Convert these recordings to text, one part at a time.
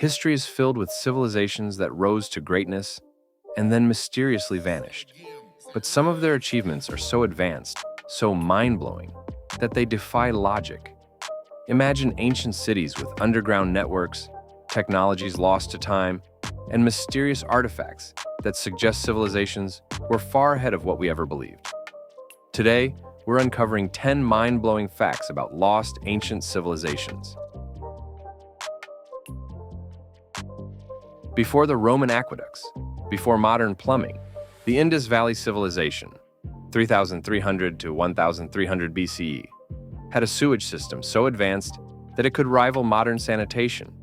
History is filled with civilizations that rose to greatness and then mysteriously vanished. But some of their achievements are so advanced, so mind-blowing, that they defy logic. Imagine ancient cities with underground networks, technologies lost to time, and mysterious artifacts that suggest civilizations were far ahead of what we ever believed. Today, we're uncovering 10 mind-blowing facts about lost ancient civilizations. Before the Roman aqueducts, before modern plumbing, the Indus Valley Civilization, 3,300 to 1,300 BCE, had a sewage system so advanced that it could rival modern sanitation.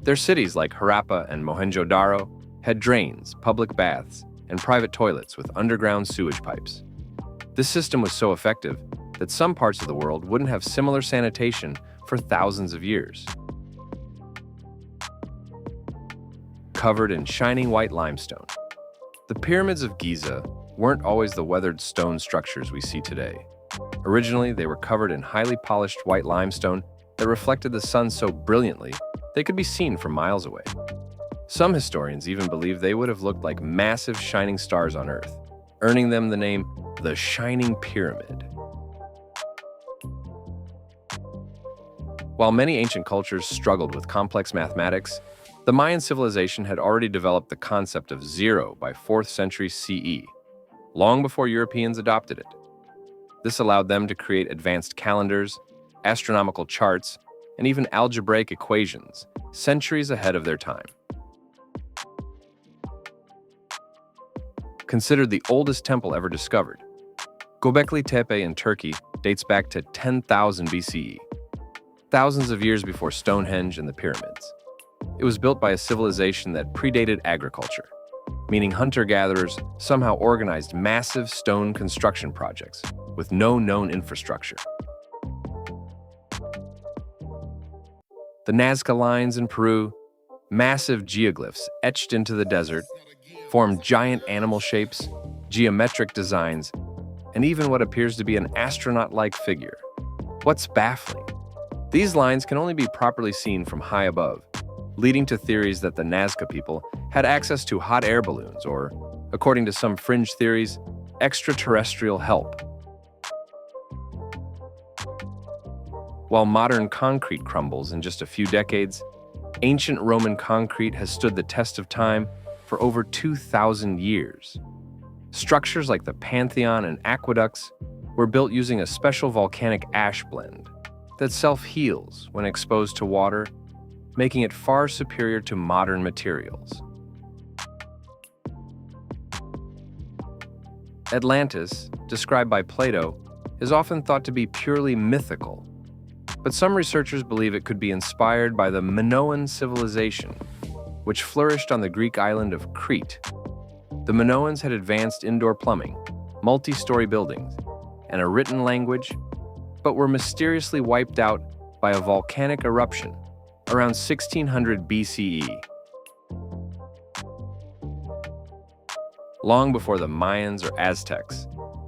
Their cities like Harappa and Mohenjo-daro had drains, public baths, and private toilets with underground sewage pipes. This system was so effective that some parts of the world wouldn't have similar sanitation for thousands of years. Covered in shining white limestone. The pyramids of Giza weren't always the weathered stone structures we see today. Originally, they were covered in highly polished white limestone that reflected the sun so brilliantly they could be seen from miles away. Some historians even believe they would have looked like massive shining stars on Earth, earning them the name the Shining Pyramid. While many ancient cultures struggled with complex mathematics, the Mayan civilization had already developed the concept of zero by 4th century CE, long before Europeans adopted it. This allowed them to create advanced calendars, astronomical charts, and even algebraic equations, centuries ahead of their time. Considered the oldest temple ever discovered, Göbekli Tepe in Turkey dates back to 10,000 BCE, thousands of years before Stonehenge and the pyramids. It was built by a civilization that predated agriculture, meaning hunter-gatherers somehow organized massive stone construction projects with no known infrastructure. The Nazca lines in Peru, massive geoglyphs etched into the desert, form giant animal shapes, geometric designs, and even what appears to be an astronaut-like figure. What's baffling? These lines can only be properly seen from high above, leading to theories that the Nazca people had access to hot air balloons or, according to some fringe theories, extraterrestrial help. While modern concrete crumbles in just a few decades, ancient Roman concrete has stood the test of time for over 2,000 years. Structures like the Pantheon and aqueducts were built using a special volcanic ash blend that self-heals when exposed to water, making it far superior to modern materials. Atlantis, described by Plato, is often thought to be purely mythical, but some researchers believe it could be inspired by the Minoan civilization, which flourished on the Greek island of Crete. The Minoans had advanced indoor plumbing, multi-story buildings, and a written language, but were mysteriously wiped out by a volcanic eruption around 1600 BCE. Long before the Mayans or Aztecs,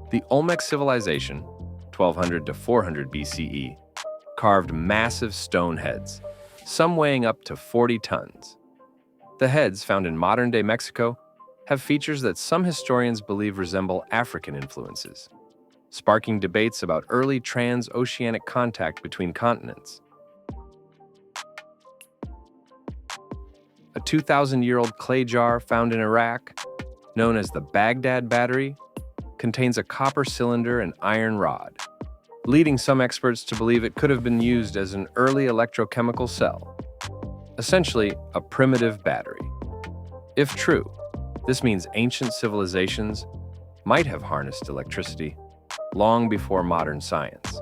the Olmec civilization, 1200 to 400 BCE, carved massive stone heads, some weighing up to 40 tons. The heads, found in modern-day Mexico, have features that some historians believe resemble African influences, sparking debates about early transoceanic contact between continents. A 2,000-year-old clay jar found in Iraq, known as the Baghdad Battery, contains a copper cylinder and iron rod, leading some experts to believe it could have been used as an early electrochemical cell, essentially a primitive battery. If true, this means ancient civilizations might have harnessed electricity long before modern science.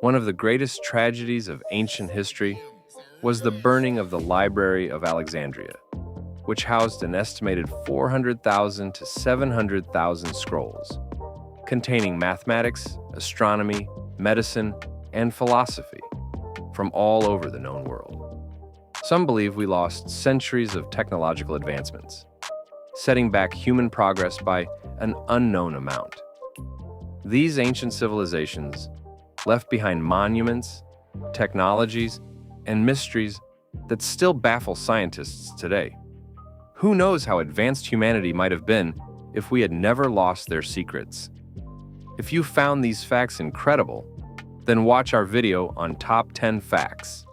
One of the greatest tragedies of ancient history was the burning of the Library of Alexandria, which housed an estimated 400,000 to 700,000 scrolls, containing mathematics, astronomy, medicine, and philosophy from all over the known world. Some believe we lost centuries of technological advancements, setting back human progress by an unknown amount. These ancient civilizations left behind monuments, technologies, and mysteries that still baffle scientists today. Who knows how advanced humanity might have been if we had never lost their secrets? If you found these facts incredible, then watch our video on Top 10 Facts.